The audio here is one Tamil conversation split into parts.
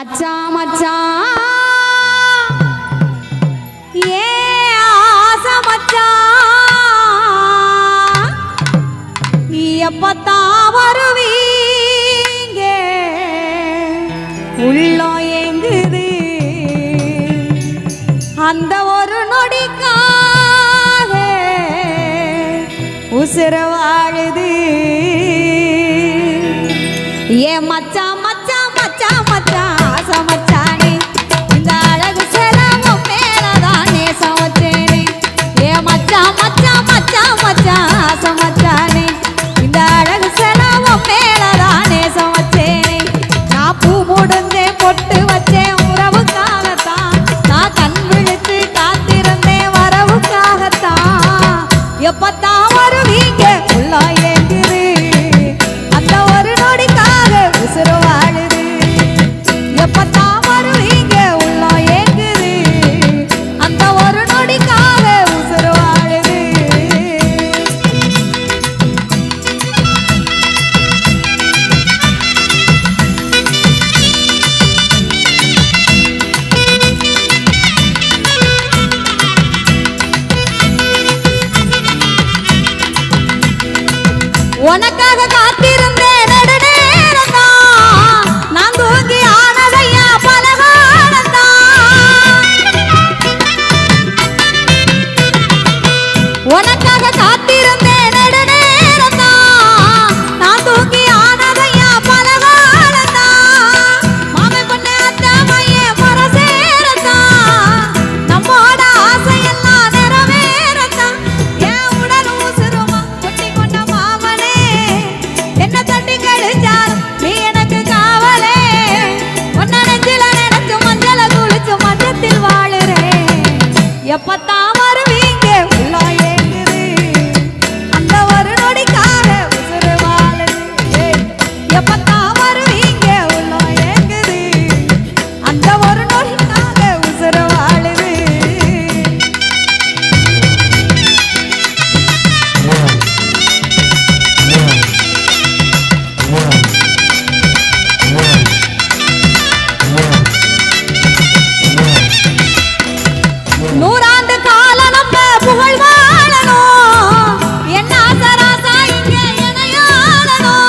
மச்சான் மச்சான் ஏ ஆசை மச்சான் எப்பத்தான் வருவீங்க உள்ளம் ஏங்குது அந்த ஒரு நொடிக்காக உசுர வாழுது ஏ மச்சான் மச்சான் மச்சான் மச்சான் ஆசை மச்சானே இந்த அழகு செலவும் மேலதான் நேசம் வச்சேனே ஏ மச்சான் மச்சான் மச்சான் மச்சான் ஆசை மச்சானே இந்த அழகு செலவும் மேலதான் நேசம் வச்சேனே நான் பூ முடிஞ்சேன் பொட்டு வச்சேன் உறவுக்காகத்தான் நான் கண் விழித்து காத்திருந்தேன் வரவுக்காகத்தான் எப்பத்தான் வருவீங்க உள்ள ஏங்குது அந்த ஒரு நொடிக்காக உசுறு வாழுது எப்பத்தான் வருவீங்க உள்ள ஏங்குது அந்த ஒரு நொடிக்காக உசுறு வாழுது உனக்காக காத்திருந்தேன் நெடுநேரம்தான் நான் தூங்கி ஆனதையா பலகாலம்தான் உனக்காக காத்திருந்தேன் நெடுநேரம்தான் நான் தூங்கி ஆனதையா பலகாலம்தான் மாமை பொண்ணு அத்தை மையே மரசேரத்தான் நம்மோட ஆசையெல்லாம் நிறைவேறத்தான் என் உடல் உசுருமா குட்டி கொண்ட மாமனே என்ன தட்டி கழிச்சாலும் நீ எனக்கு காவலே உன்ன நெஞ்சில நினைச்சு மஞ்சள குளிச்சு மஞ்சத்தில் வாழுறேன் எப்பத்தான் வருவீங்க உள்ள ஏங்குது அந்த ஒரு நொடிக்காக உசுறு வாழுது எப்பத்தான் வருவீங்க உள்ள ஏங்குது அந்த ஒரு நொடிக்காக உசுறு வாழுது நூறாண்டு கால நம்ம புகழ் வாழணும் என்ன ஆசராசா இங்க இணையாளணும்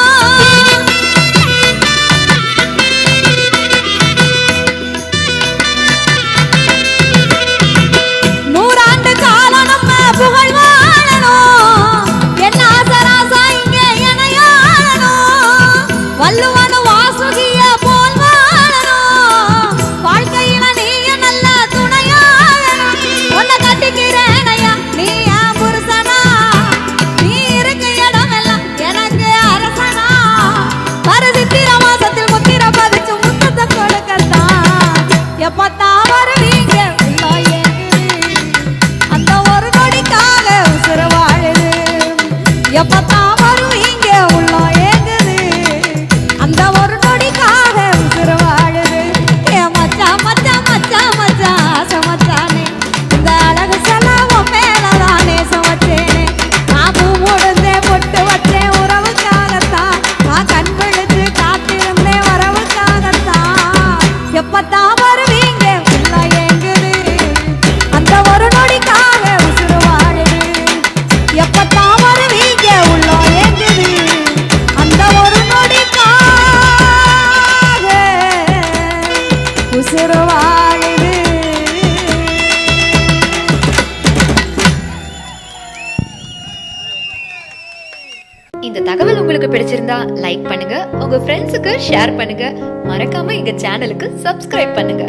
நூறாண்டு கால நம்ம புகழ் வாழணும் என்ன ஆசராசா இங்க இணையாளணும் வள்ளுவனு வாசுகிய போல் வாழணும் வாழ்க்கையில நீங்க நல்ல துணையாளணும் உன்னை கட்டிக்கிறேனையா நீ என் புருஷனா நீ இருக்க இடம் எல்லாம் எனக்கு அரசனா பரசித்திர மாசத்தில் முத்திர பதிச்சு முத்தத்தை கொடுக்கத்தான் எப்பத்தான் வருவீங்க உள்ள ஏங்குது அந்த ஒரு நொடிக்காக உசுறு வாழுது எப்பத்தான் வருவீங்க உள்ள ஏங்குது அந்த ஒரு நொடிக்காக உசுறு வாழுது ஏ மச்சான் மச்சான் மச்சான் மச்சான் ஆசை மச்சானே இந்த அழகு செலவும் மேலதான் நேசம் வச்சேனே நான் பூ முடிஞ்சேன் பொட்டு வச்சேன் உறவுக்காகத்தான் நான் கண் விழிச்சு காத்திருந்தேன் வரவுக்காகத்தான் எப்பத்தான் வருவீங்க உள்ள ஏங்குது அந்த ஒரு நொடிக்காக உசுறு வாழுது எப்பத்தான் வருவீங்க உள்ள ஏங்குது அந்த ஒரு நொடிக்காக உசுறு வாழுது. இந்த தகவல் உங்களுக்கு பிடிச்சிருந்தா லைக் பண்ணுங்க, உங்க ஃப்ரெண்ட்ஸுக்கு ஷேர் பண்ணுங்க, மறக்காம எங்க சேனலுக்கு சப்ஸ்கிரைப் பண்ணுங்க.